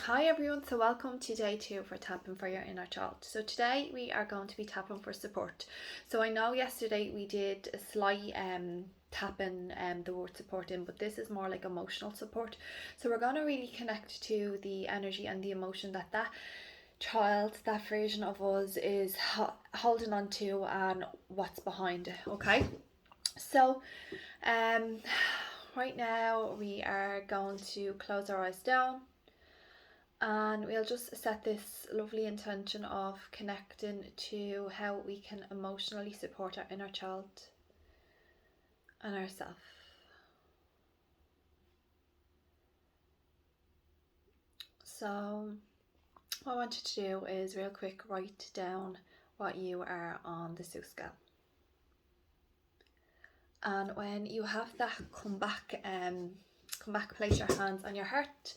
Hi everyone, so welcome to day 2 for tapping for your inner child. So today we are going to be tapping for support. So I know yesterday we did a slight tapping the word support in, but this is more like emotional support. So we're going to really connect to the energy and the emotion that child, that version of us is holding on to and what's behind it, okay? So right now we are going to close our eyes down. And we'll just set this lovely intention of connecting to how we can emotionally support our inner child and ourselves. So what I want you to do is real quick write down what you are on the Seuss scale. And when you have that, come back, place your hands on your heart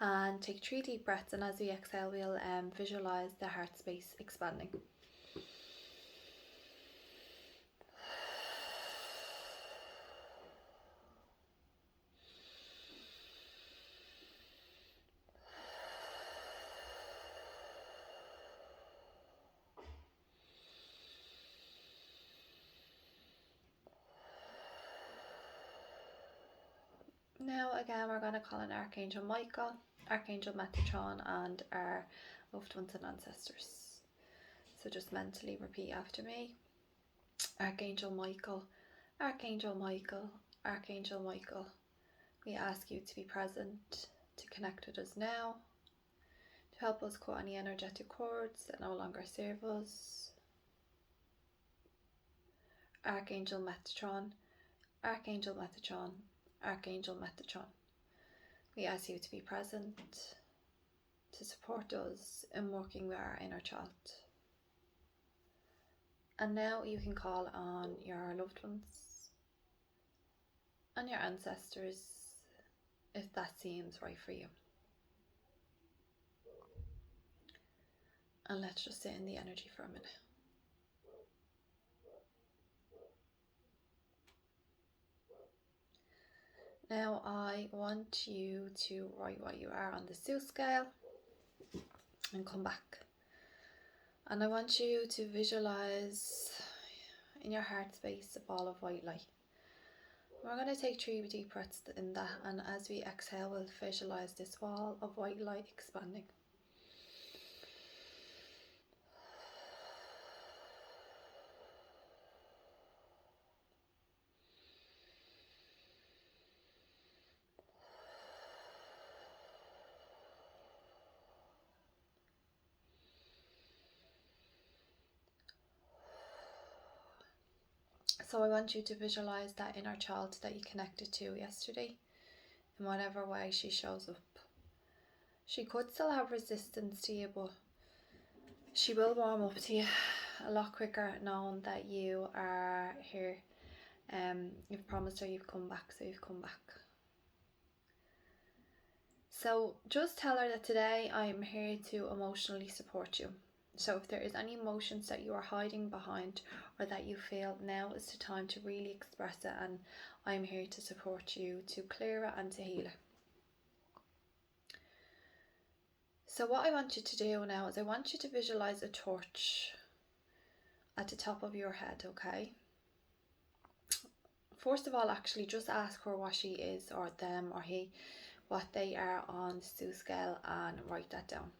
and take 3 deep breaths, and as we exhale we'll visualize the heart space expanding. Now again we're going to call in Archangel Michael, Archangel Metatron and our loved ones and ancestors. So just mentally repeat after me. Archangel Michael, Archangel Michael, Archangel Michael, we ask you to be present, to connect with us now, to help us cut any energetic cords that no longer serve us. Archangel Metatron, Archangel Metatron, Archangel Metatron, we ask you to be present, to support us in working with our inner child. And now you can call on your loved ones and your ancestors if that seems right for you. And let's just sit in the energy for a minute. Now I want you to write what you are on the Seuss scale and come back. And I want you to visualize in your heart space a ball of white light. We're going to take 3 deep breaths in that, and as we exhale we'll visualize this ball of white light expanding. So I want you to visualize that inner child that you connected to yesterday in whatever way she shows up. She could still have resistance to you, but she will warm up to you a lot quicker knowing that you are here. You've promised her you've come back, so you've come back. So just tell her that today I'm here to emotionally support you. So if there is any emotions that you are hiding behind or that you feel, now is the time to really express it, and I'm here to support you to clear it and to heal it. So what I want you to do now is I want you to visualize a torch at the top of your head, okay? First of all, actually just ask her what she is, or them or he, what they are on the Seuss scale, and write that down.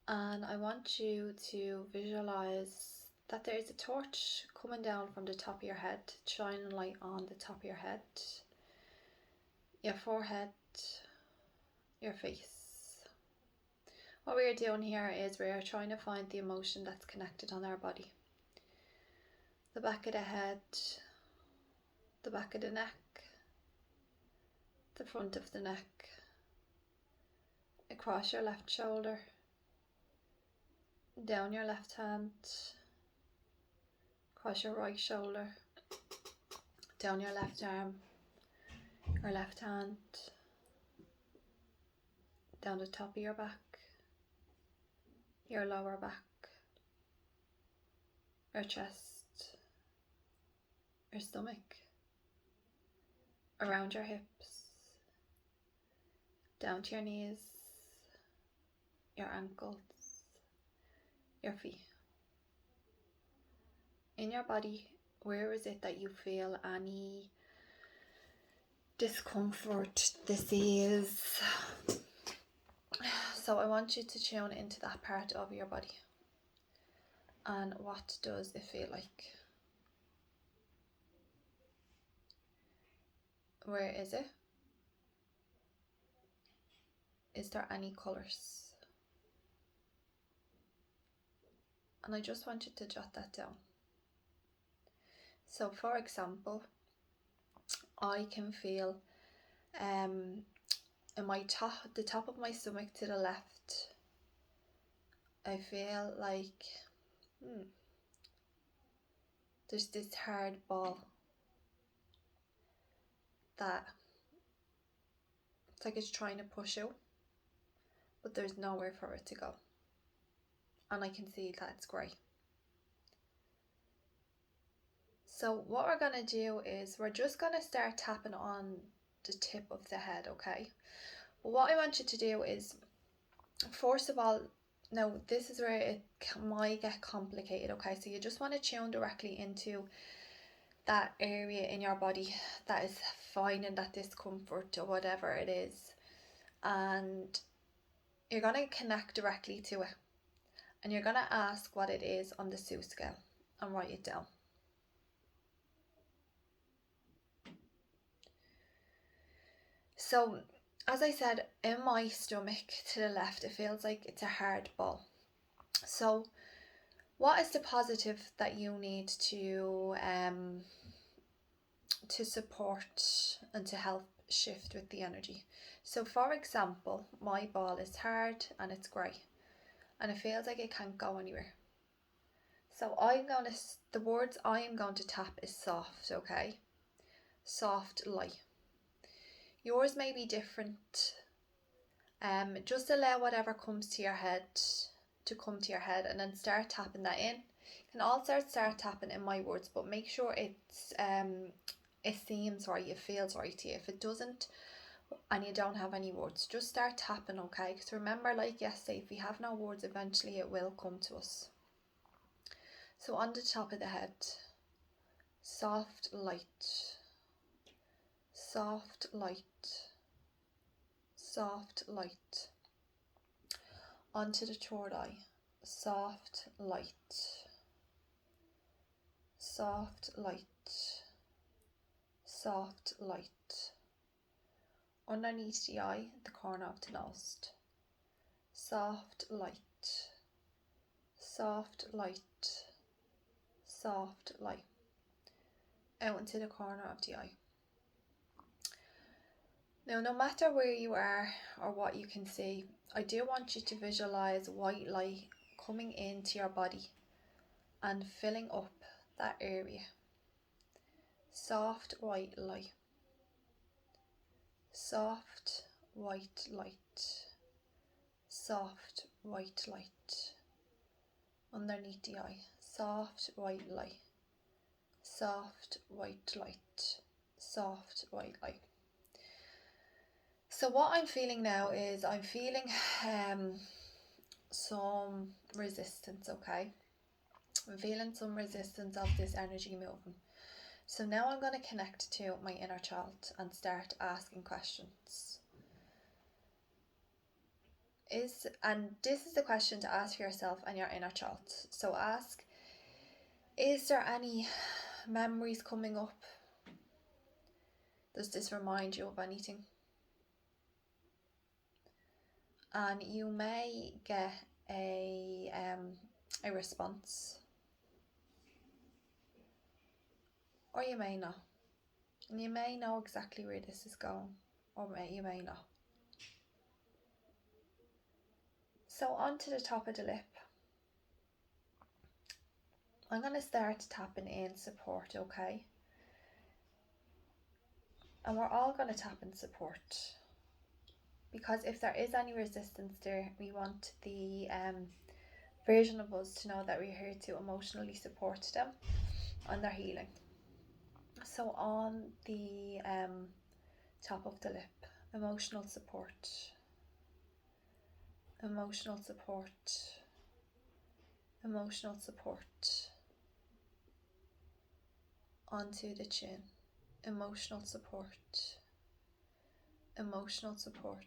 And I want you to visualize that there is a torch coming down from the top of your head, shining light on the top of your head, your forehead, your face. What we are doing here is we are trying to find the emotion that's connected on our body. The back of the head, the back of the neck, the front of the neck, across your left shoulder, down your left hand, across your right shoulder, down your left arm, your left hand, down the top of your back, your lower back, your chest, your stomach, around your hips, down to your knees, your ankles, your feet. In your body, where is it that you feel any discomfort, disease? So I want you to tune into that part of your body. And what does it feel like? Where is it? Is there any colours? And I just want you to jot that down. So for example, I can feel in the top of my stomach to the left, I feel like there's this hard ball that it's like it's trying to push out, but there's nowhere for it to go. And I can see that it's grey. So what we're going to do is we're just going to start tapping on the tip of the head, okay? But what I want you to do is, first of all, now this is where it might get complicated, okay? So you just want to tune directly into that area in your body that is finding that discomfort or whatever it is, and you're going to connect directly to it, and you're going to ask what it is on the Sue scale and write it down. So as I said, in my stomach to the left, it feels like it's a hard ball. So what is the positive that you need to support and to help shift with the energy? So for example, my ball is hard and it's grey and it feels like it can't go anywhere. So the words I am going to tap is soft, okay? Soft, light. Yours may be different. Just allow whatever comes to your head to come to your head, and then start tapping that in. You can also start tapping in my words, but make sure it seems right, it feels right to you. If it doesn't and you don't have any words, just start tapping, okay? Because remember, like yesterday, if we have no words, eventually it will come to us. So on the top of the head, soft light, soft light, soft light. Onto the third eye, soft light, soft light, soft light. Underneath the eye, the corner of the nose, soft light, soft light, soft light. Out into the corner of the eye. Now, no matter where you are or what you can see, I do want you to visualize white light coming into your body and filling up that area. Soft white light. Soft white light. Soft white light. Underneath the eye. Soft white light. Soft white light. Soft white light. So what I'm feeling now is I'm feeling some resistance, okay? I'm feeling some resistance of this energy moving. So now I'm going to connect to my inner child and start asking questions. And this is the question to ask yourself and your inner child. So ask, is there any memories coming up? Does this remind you of anything? And you may get a response, or you may not, and you may know exactly where this is going, or you may not. So onto the top of the lip, I'm going to start tapping in support, okay? And we're all going to tap in support, because if there is any resistance there, we want the version of us to know that we're here to emotionally support them on their healing. So on the top of the lip, emotional support, emotional support, emotional support onto the chin, emotional support, emotional support,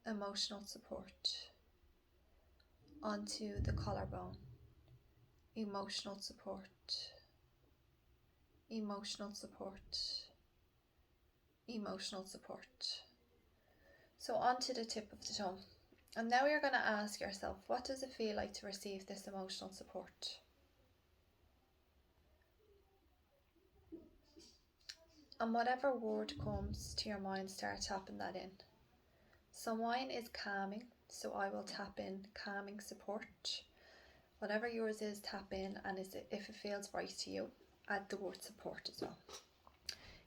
emotional support onto the collarbone, emotional support, emotional support, emotional support. So onto the tip of the tongue. And now you're going to ask yourself, what does it feel like to receive this emotional support? And whatever word comes to your mind, start tapping that in. So mine is calming, so I will tap in calming support. Whatever yours is, tap in, and if it feels right to you, add the word support as well.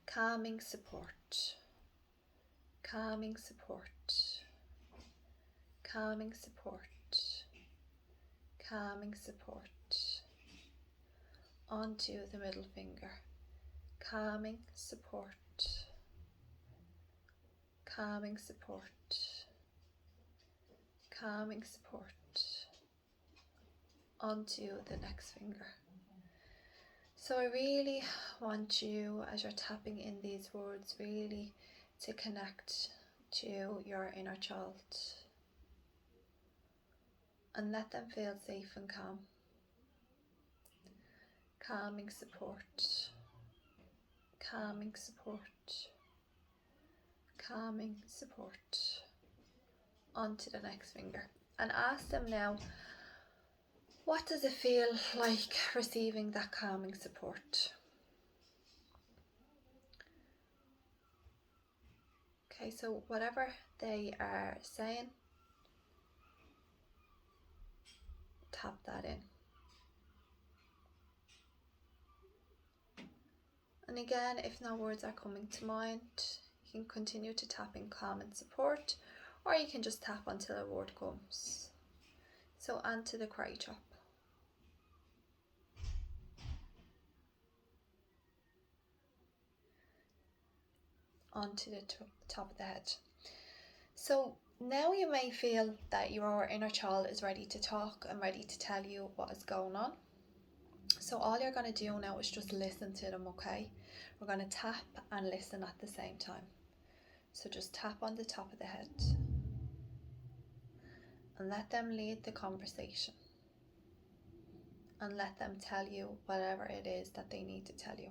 Calming support, calming support, calming support, calming support onto the middle finger, calming support, calming support, calming support onto the next finger. So I really want you, as you're tapping in these words, really to connect to your inner child and let them feel safe and calm. Calming support, calming support, calming support onto the next finger. And ask them now, what does it feel like receiving that calming support? Okay, so whatever they are saying, tap that in. And again, if no words are coming to mind, you can continue to tap in calm and support, or you can just tap until a word comes. So onto the karate chop. Onto the top of the head. So now you may feel that your inner child is ready to talk and ready to tell you what is going on. So all you're going to do now is just listen to them, okay? We're going to tap and listen at the same time. So just tap on the top of the head and let them lead the conversation. And let them tell you whatever it is that they need to tell you.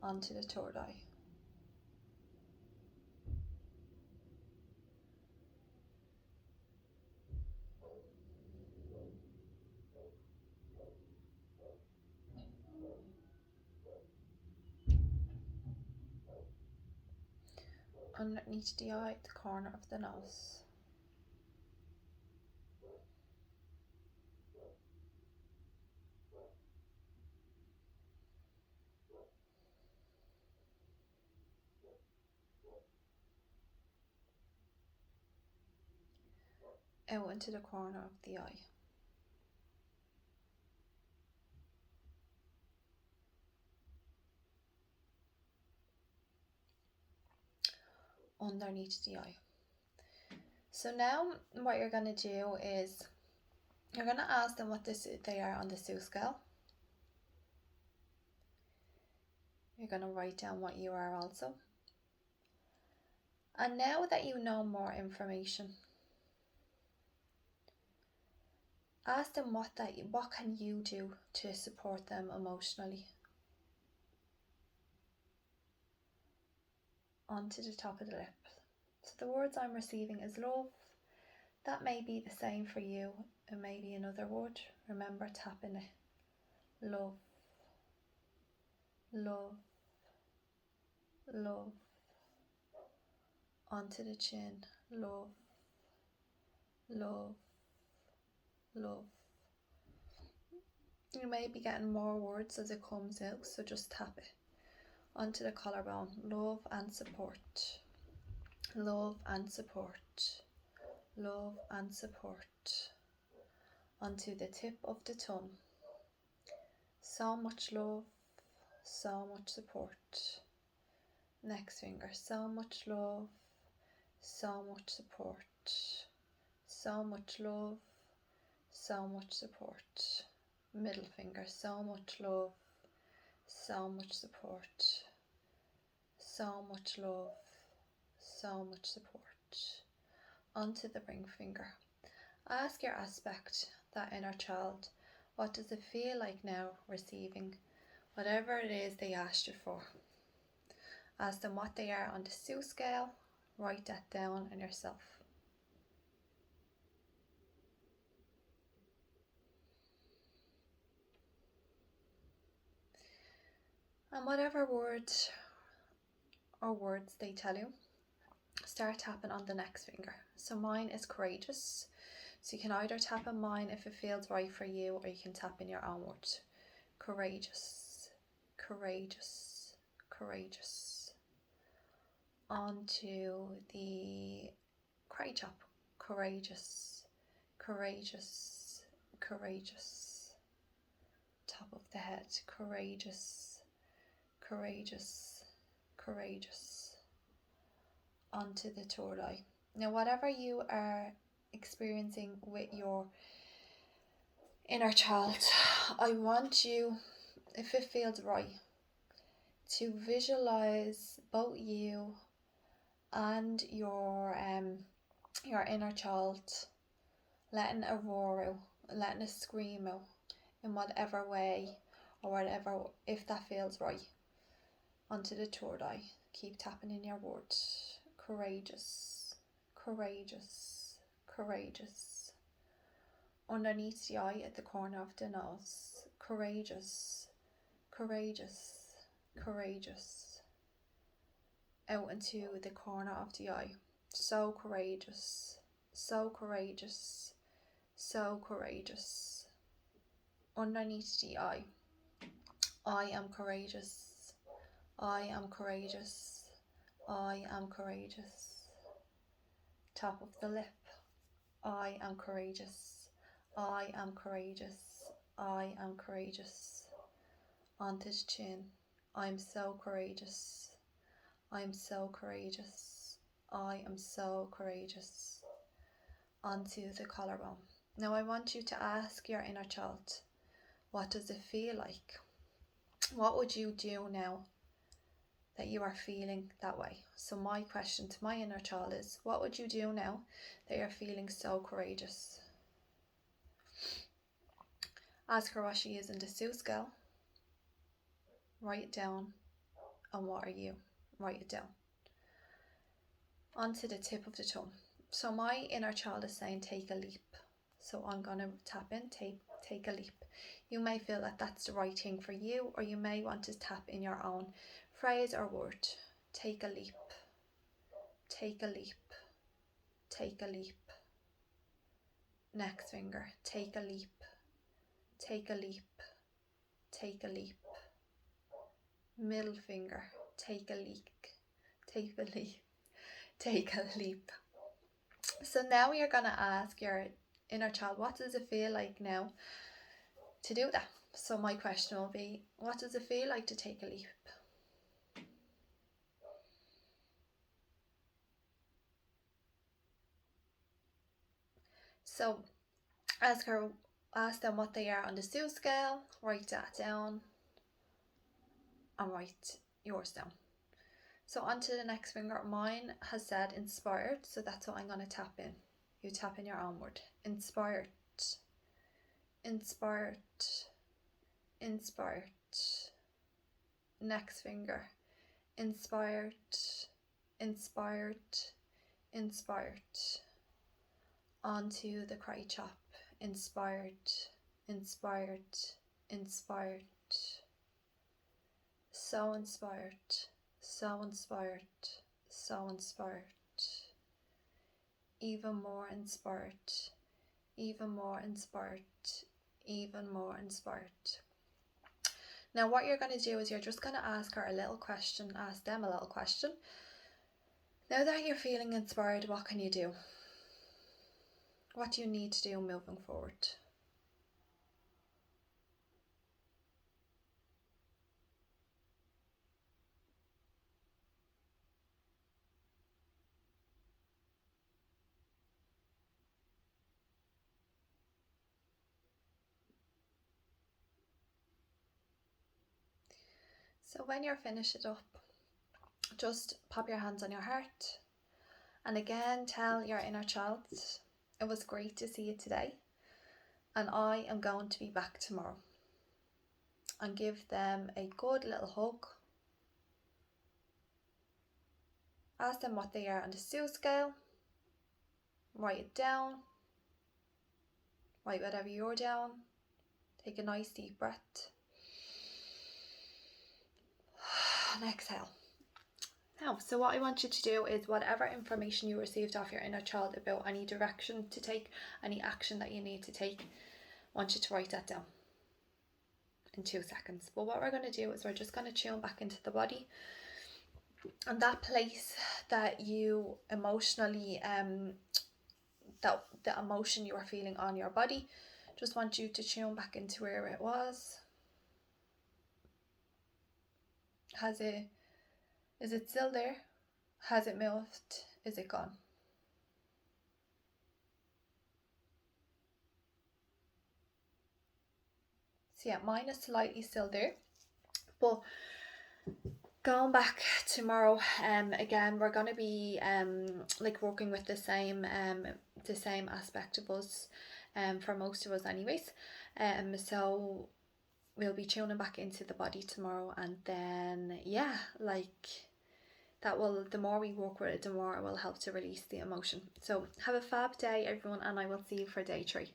Onto the third eye. Underneath the eye, the corner of the nose. Out into the corner of the eye. Underneath the eye. So now what you're going to do is you're going to ask them what they are on the Sue scale. You're going to write down what you are also. And now that you know more information, ask them what can you do to support them emotionally. Onto the top of the lip. So the words I'm receiving is love. That may be the same for you. It may be another word. Remember tapping it. Love. Love. Love. Onto the chin. Love. Love. Love. You may be getting more words as it comes out, so just tap it. Onto the collarbone. Love and support. Love and support. Love and support. Onto the tip of the tongue. So much love, so much support. Next finger, so much love, so much support, so much love, so much support. Middle finger, so much love, so much support, so much love, so much support. Onto the ring finger. Ask your aspect, that inner child, what does it feel like now receiving whatever it is they asked you for? Ask them what they are on the Sue scale, write that down on yourself. And whatever words they tell you, start tapping on the next finger. So mine is courageous. So you can either tap on mine if it feels right for you, or you can tap in your own words. Courageous, courageous, courageous. Onto the cry chop. Courageous, courageous, courageous. Top of the head. Courageous, courageous, courageous. Onto the third eye. Now, whatever you are experiencing with your inner child, I want you, if it feels right, to visualize both you and your inner child letting a roar out, letting a scream out in whatever way or whatever, if that feels right. Onto the third eye. Keep tapping in your words. Courageous, courageous, courageous. Underneath the eye at the corner of the nose. Courageous, courageous, courageous. Out into the corner of the eye. So courageous, so courageous, so courageous. Underneath the eye. I am courageous, I am courageous, I am courageous. Top of the lip. I am courageous, I am courageous, I am courageous. Onto the chin. I'm so courageous, I'm so courageous, I am so courageous. Onto the collarbone. Now I want you to ask your inner child, what does it feel like? What would you do now that you are feeling that way? So my question to my inner child is, what would you do now that you're feeling so courageous? Ask her what she is in the Sue scale. Write it down. And what are you? Write it down. Onto the tip of the tongue. So my inner child is saying take a leap. So I'm going to tap in, take a leap. You may feel that that's the right thing for you, or you may want to tap in your own phrase or word. Take a leap, take a leap, take a leap. Next finger, take a leap, take a leap, take a leap. Middle finger, take a leap, take a leap, take a leap. So now you're going to ask your inner child, what does it feel like now to do that? So my question will be, what does it feel like to take a leap? So ask them what they are on the Sue scale, write that down, and write yours down. So onto the next finger. Mine has said inspired, so that's what I'm going to tap in. You tap in your own word. Inspired, inspired, inspired. Next finger. Inspired, inspired, inspired. Onto the cry chop. Inspired, inspired, inspired. So inspired, so inspired, so inspired. Even more inspired, even more inspired, even more inspired. Now what you're going to do is you're just going to ask her a little question, ask them a little question. Now that you're feeling inspired, what can you do? What do you need to do moving forward? So when you're finished it up, just pop your hands on your heart and again tell your inner child, it was great to see you today and I am going to be back tomorrow. And give them a good little hug. Ask them what they are on the Sue scale. Write it down. Write whatever you're down. Take a nice deep breath. And exhale. Now, so what I want you to do is whatever information you received off your inner child about any direction to take, any action that you need to take, I want you to write that down in 2 seconds. But what we're going to do is we're just going to tune back into the body. And that place that you emotionally, that the emotion you are feeling on your body, just want you to tune back into where it was. Is it still there? Has it moved? Is it gone? So yeah, mine is slightly still there, but going back tomorrow, again we're going to be like working with the same aspect of us, for most of us anyways, so we'll be tuning back into the body tomorrow, and then yeah, like that will, the more we work with it, the more it will help to release the emotion. So have a fab day everyone, and I will see you for day 3.